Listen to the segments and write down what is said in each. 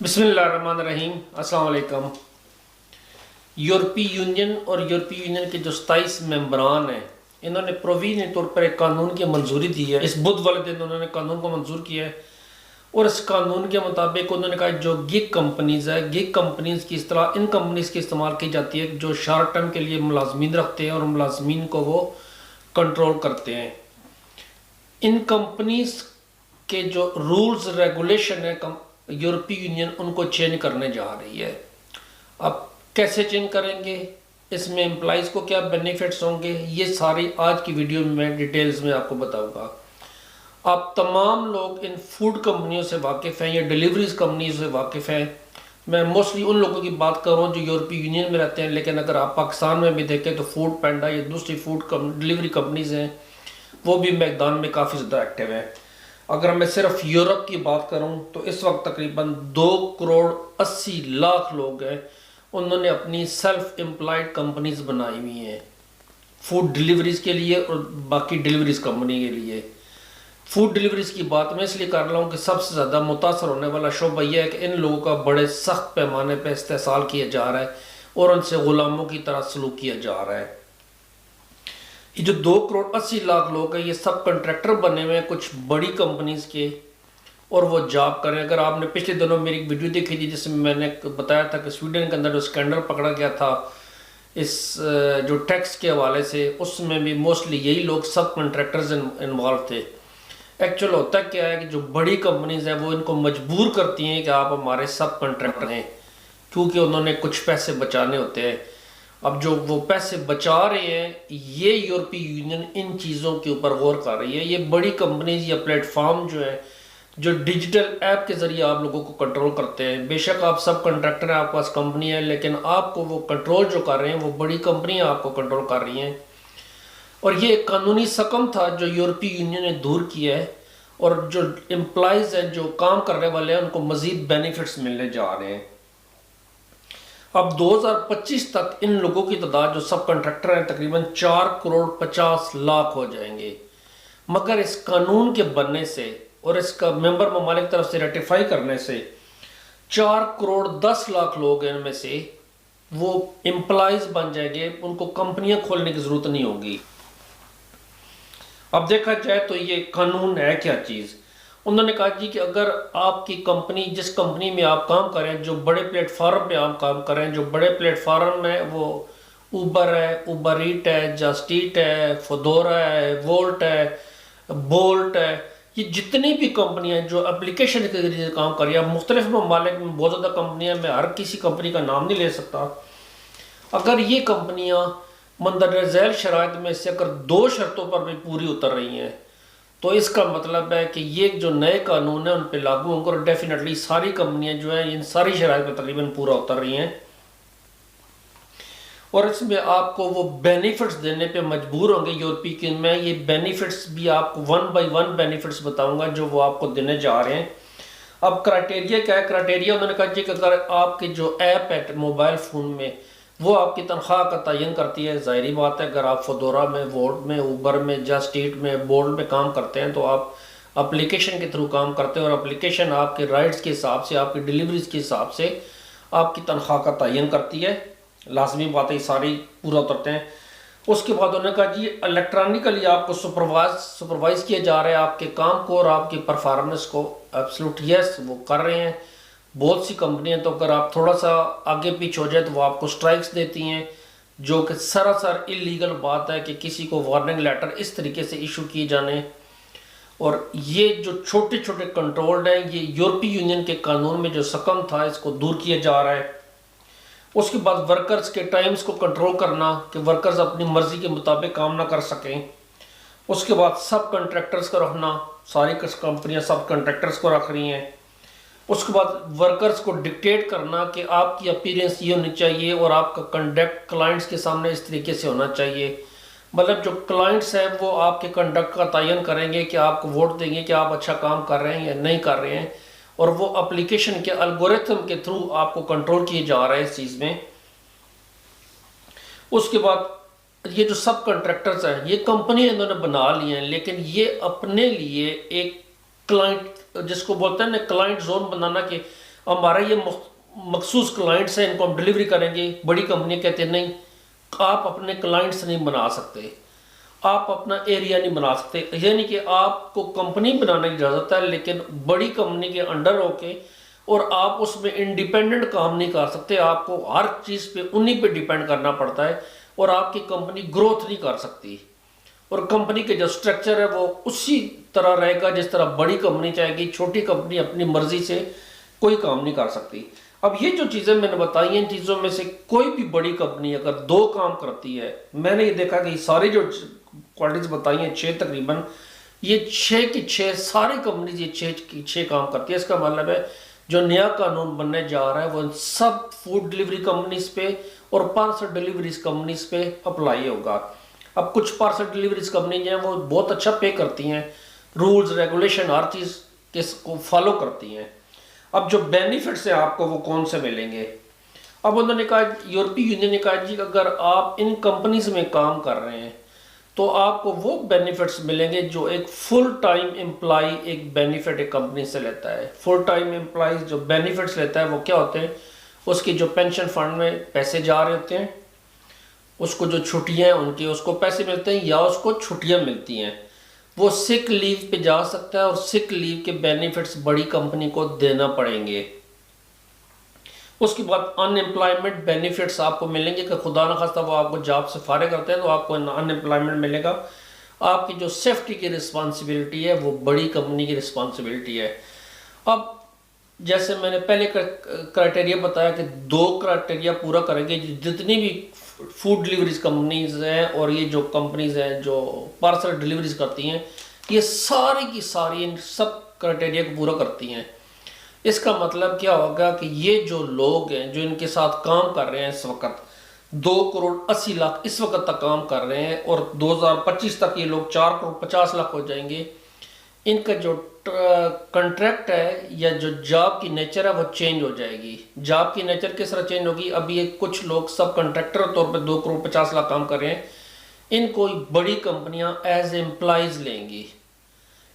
بسم اللہ الرحمن الرحیم۔ السلام علیکم۔ یورپی یونین اور یورپی یونین کے جو 27 ممبران ہیں، انہوں نے پروویژنل طور پر ایک قانون کی منظوری دی ہے۔ اس بدھ والے دن انہوں نے قانون کو منظور کیا ہے، اور اس قانون کے مطابق انہوں نے کہا جو گگ کمپنیز ہے، گگ کمپنیز کی اصطلاح ان کمپنیز کی استعمال کی جاتی ہے جو شارٹ ٹرم کے لیے ملازمین رکھتے ہیں اور ملازمین کو وہ کنٹرول کرتے ہیں۔ ان کمپنیز کے جو رولز ریگولیشن ہے یورپی یونین ان کو چینج کرنے جا رہی ہے۔ اب کیسے چینج کریں گے، اس میں امپلائیز کو کیا بینیفٹس ہوں گے، یہ ساری آج کی ویڈیو میں ڈیٹیلز میں آپ کو بتاؤں گا۔ آپ تمام لوگ ان فوڈ کمپنیوں سے واقف ہیں یا ڈیلیوریز کمپنیز سے واقف ہیں۔ میں موسٹلی ان لوگوں کی بات کر رہا ہوں جو یورپی یونین میں رہتے ہیں، لیکن اگر آپ پاکستان میں بھی دیکھیں تو فوڈ پینڈا یا دوسری فوڈ ڈیلیوری کمپنیز ہیں، وہ بھی میدان میں کافی زیادہ ایکٹیو ہیں۔ اگر میں صرف یورپ کی بات کروں تو اس وقت تقریباً 2,80,00,000 لوگ ہیں، انہوں نے اپنی سیلف امپلائڈ کمپنیز بنائی ہوئی ہیں فوڈ ڈیلیوریز کے لیے اور باقی ڈیلیوریز کمپنی کے لیے۔ فوڈ ڈیلیوریز کی بات میں اس لیے کر رہا ہوں کہ سب سے زیادہ متاثر ہونے والا شعبہ یہ ہے کہ ان لوگوں کا بڑے سخت پیمانے پہ استحصال کیا جا رہا ہے اور ان سے غلاموں کی طرح سلوک کیا جا رہا ہے۔ یہ جو 2,80,00,000 لوگ ہیں، یہ سب کنٹریکٹر بنے ہوئے ہیں کچھ بڑی کمپنیز کے، اور وہ جاب کریں۔ اگر آپ نے پچھلے دنوں میری ایک ویڈیو دیکھی تھی جس میں میں نے بتایا تھا کہ سویڈن کے اندر جو اسکینڈل پکڑا گیا تھا اس جو ٹیکس کے حوالے سے، اس میں بھی موسٹلی یہی لوگ سب کنٹریکٹرز انوالو تھے۔ ایکچوئل ہوتا کیا ہے کہ جو بڑی کمپنیز ہیں وہ ان کو مجبور کرتی ہیں کہ آپ ہمارے سب کنٹریکٹر ہیں، کیونکہ انہوں نے کچھ پیسے بچانے ہوتے ہیں۔ اب جو وہ پیسے بچا رہے ہیں، یہ یورپی یونین ان چیزوں کے اوپر غور کر رہی ہے۔ یہ بڑی کمپنیز یا پلیٹ فارم جو ہے جو ڈیجیٹل ایپ کے ذریعے آپ لوگوں کو کنٹرول کرتے ہیں، بے شک آپ سب کنٹریکٹر ہیں، آپ کے پاس کمپنی ہے، لیکن آپ کو وہ کنٹرول جو کر رہے ہیں وہ بڑی کمپنیاں آپ کو کنٹرول کر رہی ہیں۔ اور یہ ایک قانونی سکم تھا جو یورپی یونین نے دور کیا ہے، اور جو امپلائیز ہیں جو کام کرنے والے ہیں ان کو مزید بینیفٹس ملنے جا رہے ہیں۔ اب 2025 تک ان لوگوں کی تعداد جو سب کنٹریکٹر ہیں تقریباً 4,50,00,000 ہو جائیں گے، مگر اس قانون کے بننے سے اور اس کا ممبر ممالک طرف سے ریٹیفائی کرنے سے 4,10,00,000 لوگ ان میں سے وہ امپلائیز بن جائیں گے، ان کو کمپنیاں کھولنے کی ضرورت نہیں ہوگی۔ اب دیکھا جائے تو یہ قانون ہے کیا چیز؟ انہوں نے کہا جی کہ اگر آپ کی کمپنی، جس کمپنی میں آپ کام کریں، جو بڑے پلیٹ فارم پہ آپ کام کریں، جو بڑے پلیٹ فارم میں وہ اوبر ہے، اوبر ایٹ ہے، جسٹ ایٹ ہے، فودورا ہے، وولٹ ہے، بولٹ ہے، یہ جتنی بھی کمپنیاں جو اپلیکیشن کے ذریعے کام کر رہی ہیں، مختلف ممالک میں بہت زیادہ کمپنیاں، میں ہر کسی کمپنی کا نام نہیں لے سکتا۔ اگر یہ کمپنیاں مندرجہ ذیل شرائط میں سے اگر 2 شرطوں پر بھی پوری اتر رہی ہیں تو اس کا مطلب ہے کہ یہ جو نئے قانون ہیں ان پہ لاگو ہوں گے، اور ڈیفینیٹلی ساری کمپنیاں جو ہیں ان ساری شرائط پہ تقریباً پورا اتر رہی ہیں، اور اس میں آپ کو وہ بینیفٹس دینے پہ مجبور ہوں گے یورپی کے۔ میں یہ بینیفٹس بھی آپ کو 1 بائی 1 بینیفٹس بتاؤں گا جو وہ آپ کو دینے جا رہے ہیں۔ اب کرائٹیریا کیا ہے؟ کرائٹیریا انہوں نے کہا جی کہ اگر آپ کے جو ایپ ہے موبائل فون میں وہ آپ کی تنخواہ کا تعین کرتی ہے، ظاہری بات ہے اگر آپ فودورا میں، وولٹ میں، اوبر میں، جسٹ ایٹ میں، بولٹ میں کام کرتے ہیں تو آپ اپلیکیشن کے تھرو کام کرتے ہیں، اور اپلیکیشن آپ کے رائٹس کے حساب سے، آپ کی ڈیلیوریز کے حساب سے آپ کی تنخواہ کا تعین کرتی ہے۔ لازمی باتیں ساری پورا اترتے ہیں۔ اس کے بعد انہوں نے کہا جی الیکٹرانکلی آپ کو سپروائز کیا جا رہا ہے آپ کے کام کو اور آپ کی پرفارمنس کو۔ ایبسلوٹ یس وہ کر رہے ہیں۔ بہت سی کمپنیاں تو اگر آپ تھوڑا سا آگے پیچھے ہو جائے تو وہ آپ کو سٹرائکس دیتی ہیں، جو کہ سراسر اللیگل بات ہے کہ کسی کو وارننگ لیٹر اس طریقے سے ایشو کیے جانے۔ اور یہ جو چھوٹے چھوٹے کنٹرولڈ ہیں، یہ یورپی یونین کے قانون میں جو سکم تھا اس کو دور کیا جا رہا ہے۔ اس کے بعد ورکرز کے ٹائمز کو کنٹرول کرنا کہ ورکرز اپنی مرضی کے مطابق کام نہ کر سکیں۔ اس کے بعد سب کنٹریکٹرز کا رکھنا، ساری کمپنیاں سب کنٹریکٹرز کو رکھ رہی ہیں۔ اس کے بعد ورکرز کو ڈکٹیٹ کرنا کہ آپ کی اپیرنس یہ ہونی چاہیے اور آپ کا کنڈکٹ کلائنٹس کے سامنے اس طریقے سے ہونا چاہیے۔ مطلب جو کلائنٹس ہیں وہ آپ کے کنڈکٹ کا تعین کریں گے کہ آپ کو ووٹ دیں گے کہ آپ اچھا کام کر رہے ہیں یا نہیں کر رہے ہیں، اور وہ اپلیکیشن کے الگوریتھم کے تھرو آپ کو کنٹرول کیے جا رہا ہے اس چیز میں۔ اس کے بعد یہ جو سب کنٹریکٹرز ہیں، یہ کمپنی انہوں نے بنا لی ہیں، لیکن یہ اپنے لیے ایک کلائنٹ، جس کو بولتے ہیں نا کلائنٹ زون بنانا، کہ ہمارا یہ مخصوص کلائنٹس ہیں، ان کو ہم ڈلیوری کریں گے۔ بڑی کمپنی کہتے ہیں نہیں، آپ اپنے کلائنٹس نہیں بنا سکتے، آپ اپنا ایریا نہیں بنا سکتے، یعنی کہ آپ کو کمپنی بنانے کی اجازت ہے لیکن بڑی کمپنی کے انڈر ہو کے، اور آپ اس میں انڈیپینڈنٹ کام نہیں کر سکتے، آپ کو ہر چیز پہ انہی پہ ڈیپینڈ کرنا پڑتا ہے، اور آپ کی کمپنی گروتھ نہیں کر سکتی، اور کمپنی کے جو سٹرکچر ہے وہ اسی طرح رہے گا جس طرح بڑی کمپنی چاہے گی۔ چھوٹی کمپنی اپنی مرضی سے کوئی کام نہیں کر سکتی۔ اب یہ جو چیزیں میں نے بتائی ہیں، ان چیزوں میں سے کوئی بھی بڑی کمپنی اگر 2 کام کرتی ہے، میں نے یہ دیکھا کہ یہ ساری جو کوالٹیز بتائی ہیں 6 تقریباً، یہ 6 کی 6 ساری کمپنیز یہ 6 کی 6 کام کرتی ہے۔ اس کا مطلب ہے جو نیا قانون بننے جا رہا ہے وہ سب فوڈ ڈلیوری کمپنیز پہ اور پارسل ڈلیوریز کمپنیز پہ اپلائی ہوگا۔ اب کچھ پارسل ڈلیوریز کمپنی جو ہیں وہ بہت اچھا پے کرتی ہیں، رولز ریگولیشن ہر چیز کس کو فالو کرتی ہیں۔ اب جو بینیفٹس ہیں آپ کو وہ کون سے ملیں گے؟ اب انہوں نے کہا، یورپی یونین نے کہا جی اگر آپ ان کمپنیز میں کام کر رہے ہیں تو آپ کو وہ بینیفٹس ملیں گے جو ایک فل ٹائم امپلائی ایک بینیفٹ ایک کمپنی سے لیتا ہے۔ فل ٹائم امپلائیز جو بینیفٹس لیتا ہے وہ کیا ہوتے ہیں؟ اس کی جو پینشن فنڈ میں پیسے جا رہے ہوتے ہیں، اس کو جو چھٹیاں ہیں ان کی اس کو پیسے ملتے ہیں، یا اس کو چھٹیاں ملتی ہیں، وہ سک لیو پہ جا سکتا ہے، اور سک لیو کے بینیفٹس بڑی کمپنی کو دینا پڑیں گے۔ اس کے بعد ان امپلائمنٹ بینیفٹس آپ کو ملیں گے کہ خدا نخواستہ وہ آپ کو جاب سے فارغ کرتے ہیں تو آپ کو ان امپلائمنٹ ملے گا۔ آپ کی جو سیفٹی کی رسپانسبلٹی ہے وہ بڑی کمپنی کی رسپانسبلٹی ہے۔ اب جیسے میں نے پہلے کرائٹیریا بتایا کہ 2 کرائٹیریا پورا کریں گے، جتنی بھی فوڈ ڈلیوریز کمپنیز ہیں اور یہ جو کمپنیز ہیں جو پارسل ڈلیوریز کرتی ہیں، یہ ساری کی ساری ان سب کرائٹیریا کو پورا کرتی ہیں۔ اس کا مطلب کیا ہوگا کہ یہ جو لوگ ہیں جو ان کے ساتھ کام کر رہے ہیں اس وقت 2,80,00,000 اس وقت تک کام کر رہے ہیں، اور 2025 تک یہ لوگ 4,50,00,000 ہو جائیں گے۔ ان کا جو کنٹریکٹ ہے یا جو جاب کی نیچر ہے وہ چینج ہو جائے گی۔ جاب کی نیچر کس طرح چینج ہوگی؟ اب یہ کچھ لوگ سب کنٹریکٹر طور پہ 2,50,00,000 کام کر رہے ہیں، ان کو بڑی کمپنیاں ایز امپلائیز لیں گی۔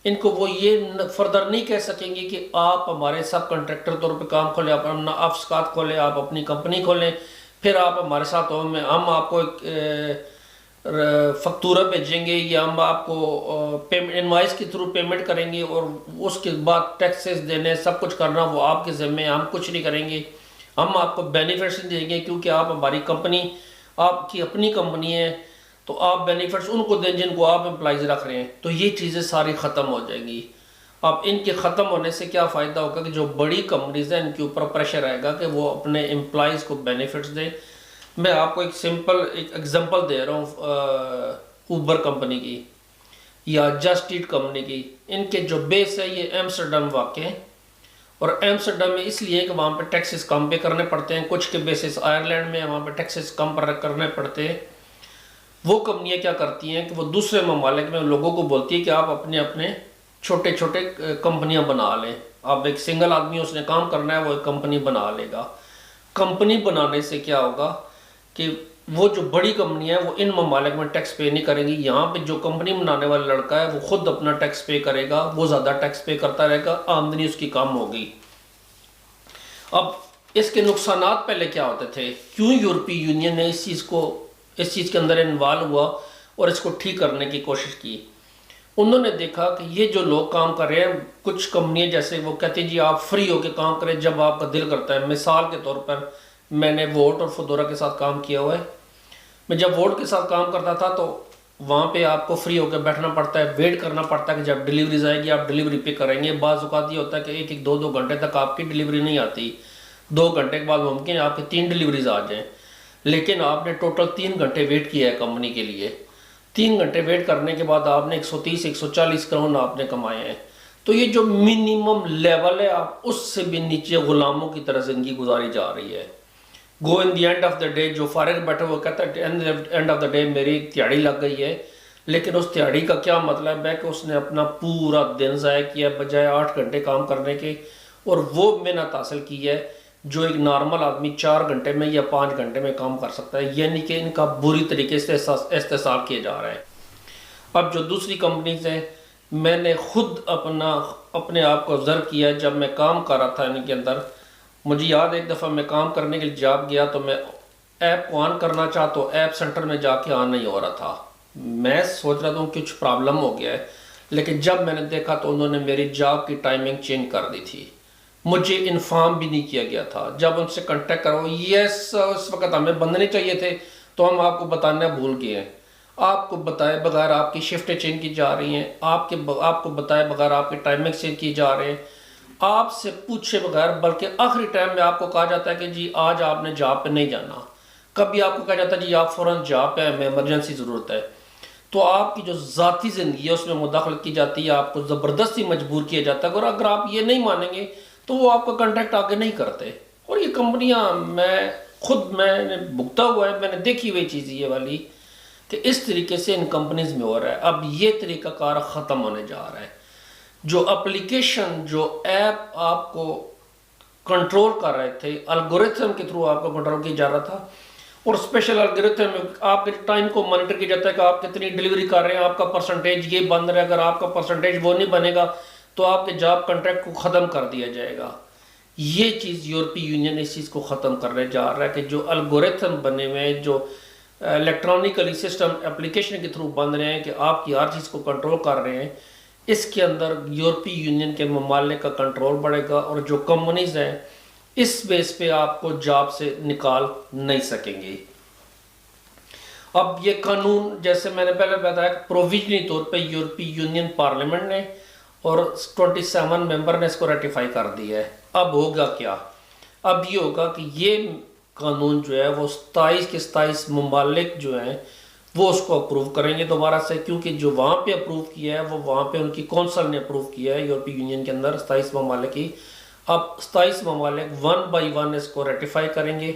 ان کو وہ یہ فردر نہیں کہہ سکیں گی کہ آپ ہمارے سب کنٹریکٹر طور پہ کام کھولیں، آپ اپنا افسکات کھولیں، آپ اپنی کمپنی کھولیں، پھر آپ ہمارے ساتھ ہم آپ کو ایک فکتورہ بھیجیں گے، یا ہم آپ کو انوائس کے تھرو پیمنٹ کریں گے، اور اس کے بعد ٹیکسز دینے سب کچھ کرنا وہ آپ کے ذمہ ہے، ہم کچھ نہیں کریں گے۔ ہم آپ کو بینیفٹس دیں گے کیونکہ آپ ہماری کمپنی، آپ کی اپنی کمپنی ہے، تو آپ بینیفٹس ان کو دیں جن کو آپ امپلائیز رکھ رہے ہیں۔ تو یہ چیزیں ساری ختم ہو جائیں گی۔ اب ان کے ختم ہونے سے کیا فائدہ ہوگا کہ جو بڑی کمپنیز ہیں ان کے اوپر پریشر آئے گا کہ وہ اپنے امپلائیز کو بینیفٹس دیں۔ میں آپ کو ایک سمپل ایک ایگزامپل دے رہا ہوں اوبر کمپنی کی یا جسٹ ایٹ کمپنی کی۔ ان کے جو بیس ہے یہ ایمسٹرڈم واقع ہے، اور ایمسٹرڈم میں اس لیے کہ وہاں پہ ٹیکسز کم پے کرنے پڑتے ہیں، کچھ کے بیسس آئرلینڈ میں وہاں پہ ٹیکسز کم پر کرنے پڑتے ہیں۔ وہ کمپنیاں کیا کرتی ہیں کہ وہ دوسرے ممالک میں لوگوں کو بولتی ہے کہ آپ اپنے اپنے چھوٹے چھوٹے کمپنیاں بنا لیں، آپ ایک سنگل آدمی اس نے کام کرنا ہے وہ ایک کمپنی بنا لے گا۔ کمپنی بنانے سے کیا ہوگا کہ وہ جو بڑی کمپنیاں ہیں وہ ان ممالک میں ٹیکس پے نہیں کریں گی، یہاں پہ جو کمپنی بنانے والا لڑکا ہے وہ خود اپنا ٹیکس پے کرے گا، وہ زیادہ ٹیکس پے کرتا رہے گا، آمدنی اس کی کم ہوگی۔ اب اس کے نقصانات پہلے کیا ہوتے تھے؟ کیوں یورپی یونین نے اس چیز کے اندر انوالو ہوا اور اس کو ٹھیک کرنے کی کوشش کی؟ انہوں نے دیکھا کہ یہ جو لوگ کام کر رہے ہیں، کچھ کمپنیاں جیسے وہ کہتے ہیں جی آپ فری ہو کے کام کریں جب آپ کا دل کرتا ہے۔ مثال کے طور پر میں نے وولٹ اور فودورا کے ساتھ کام کیا ہوا ہے۔ میں جب وولٹ کے ساتھ کام کرتا تھا تو وہاں پہ آپ کو فری ہو کے بیٹھنا پڑتا ہے، ویٹ کرنا پڑتا ہے کہ جب ڈیلیوریز آئے گی آپ ڈیلیوری پہ کریں گے۔ بعض اوقات یہ ہوتا ہے کہ 1-2 گھنٹے تک آپ کی ڈیلیوری نہیں آتی، 2 گھنٹے کے بعد ممکن ہے آپ کی 3 ڈیلیوریز آ جائیں، لیکن آپ نے ٹوٹل 3 گھنٹے ویٹ کیا ہے کمپنی کے لیے۔ 3 گھنٹے ویٹ کرنے کے بعد آپ نے 130-140 کراؤن آپ نے کمائے ہیں۔ تو یہ جو منیمم لیول ہے آپ اس سے بھی نیچے غلاموں کی طرح زندگی گزاری جا رہی ہے۔ Go in the end of the day, جو فارغ بیٹھا وہ کہتا ہے اینڈ آف دا ڈے میری تیاڑی لگ گئی ہے، لیکن اس تیاڑی کا کیا مطلب ہے کہ اس نے اپنا پورا دن ضائع کیا بجائے 8 گھنٹے کام کرنے کے، اور وہ محنت حاصل کی ہے جو ایک نارمل آدمی 4 گھنٹے میں یا 5 گھنٹے میں کام کر سکتا ہے۔ یعنی کہ ان کا بری طریقے سے استحصال کیا جا رہا ہے۔ اب جو دوسری کمپنیز ہیں، میں نے خود اپنے آپ کو آبزرو کیا جب میں کام کر رہا تھا ان کے اندر، مجھے یاد ہے ایک دفعہ میں کام کرنے کے لیے جاب گیا تو میں ایپ کو آن کرنا چاہ تو ایپ سینٹر میں جا کے آن نہیں ہو رہا تھا. میں سوچ رہا تھا کچھ پرابلم ہو گیا ہے، لیکن جب میں نے دیکھا تو انہوں نے میری جاب کی ٹائمنگ چینج کر دی تھی. مجھے انفارم بھی نہیں کیا گیا تھا. جب ان سے کنٹیکٹ کرو، یس اس وقت ہمیں بندنے چاہیے تھے تو ہم آپ کو بتانا بھول گئے ہیں. آپ کو بتائے بغیر آپ کی شفٹیں چینج کی جا رہی ہیں، آپ کو بتائے بغیر آپ کی ٹائمنگ چینج کی جا رہے ہیں، آپ سے پوچھے بغیر، بلکہ آخری ٹائم میں آپ کو کہا جاتا ہے کہ جی آج آپ نے جاب پہ نہیں جانا. کبھی آپ کو کہا جاتا ہے جی آپ فوراً جاب پہ ہیں، ہمیں ایمرجنسی ضرورت ہے. تو آپ کی جو ذاتی زندگی ہے اس میں مداخلت کی جاتی ہے، آپ کو زبردستی مجبور کیا جاتا ہے، اور اگر آپ یہ نہیں مانیں گے تو وہ آپ کا کنٹریکٹ آگے نہیں کرتے. اور یہ کمپنیاں میں نے بھگتا ہوا ہے، میں نے دیکھی ہوئی چیز یہ والی کہ اس طریقے سے ان کمپنیز میں ہو رہا ہے. اب یہ طریقہ کار ختم ہونے جا رہا ہے. جو اپلیکیشن، جو ایپ آپ کو کنٹرول کر رہے تھے، الگوریتھم کے تھرو آپ کو کنٹرول کیا جا رہا تھا، اور اسپیشل الگوریتھم میں آپ کے ٹائم کو مانیٹر کیا جاتا ہے کہ آپ کتنی ڈیلیوری کر رہے ہیں، آپ کا پرسنٹیج یہ بن رہا ہے، اگر آپ کا پرسنٹیج وہ نہیں بنے گا تو آپ کے جاب کنٹریکٹ کو ختم کر دیا جائے گا. یہ چیز یورپی یونین اس چیز کو ختم کرنے جا رہا ہے کہ جو الگوریتھم بنے ہوئے ہیں، جو الیکٹرانکلی سسٹم اپلیکیشن کے تھرو بن رہے ہیں کہ آپ کی ہر چیز کو کنٹرول کر رہے ہیں، اس کے اندر یورپی یونین کے ممالک کا کنٹرول بڑھے گا، اور جو کمپنیز ہیں اس بیس پہ آپ کو جاب سے نکال نہیں سکیں گے. اب یہ قانون جیسے میں نے پہلے بتایا پروویژنی طور پہ یورپی یونین پارلیمنٹ نے اور 27 ممبر نے اس کو ریٹیفائی کر دیا ہے. اب ہوگا کیا؟ اب یہ ہوگا کہ یہ قانون جو ہے وہ 27 کے 27 ممالک جو ہیں وہ اس کو اپروو کریں گے دوبارہ سے، کیونکہ جو وہاں پہ اپروو کیا ہے وہ وہاں پہ ان کی کونسل نے اپروو کیا ہے یورپی یونین کے اندر 27 ممالک کی. اب 27 ممالک 1 بائی 1 اس کو ریٹیفائی کریں گے.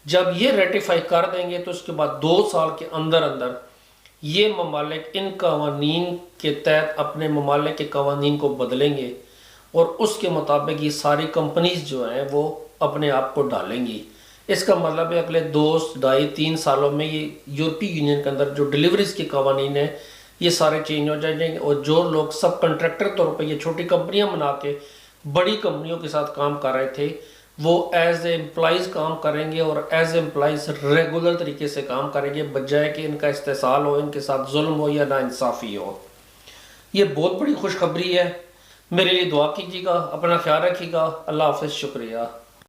جب یہ ریٹیفائی کر دیں گے تو اس کے بعد 2 سال کے اندر یہ ممالک ان قوانین کے تحت اپنے ممالک کے قوانین کو بدلیں گے، اور اس کے مطابق یہ ساری کمپنیز جو ہیں وہ اپنے آپ کو ڈالیں گی. اس کا مطلب ہے اگلے 2 ڈھائی 3 سالوں میں یہ یورپی یونین کے اندر جو ڈیلیوریز کے قوانین ہیں یہ سارے چینج ہو جائیں گے، اور جو لوگ سب کنٹریکٹر طور پہ یہ چھوٹی کمپنیاں بنا کے بڑی کمپنیوں کے ساتھ کام کر رہے تھے وہ ایز اے امپلائیز کام کریں گے، اور ایز اے امپلائیز ریگولر طریقے سے کام کریں گے، بجائے کہ ان کا استحصال ہو، ان کے ساتھ ظلم ہو یا ناانصافی ہو. یہ بہت بڑی خوشخبری ہے. میرے لیے دعا کیجیے گا، اپنا خیال رکھیے گا. اللہ حافظ. شکریہ.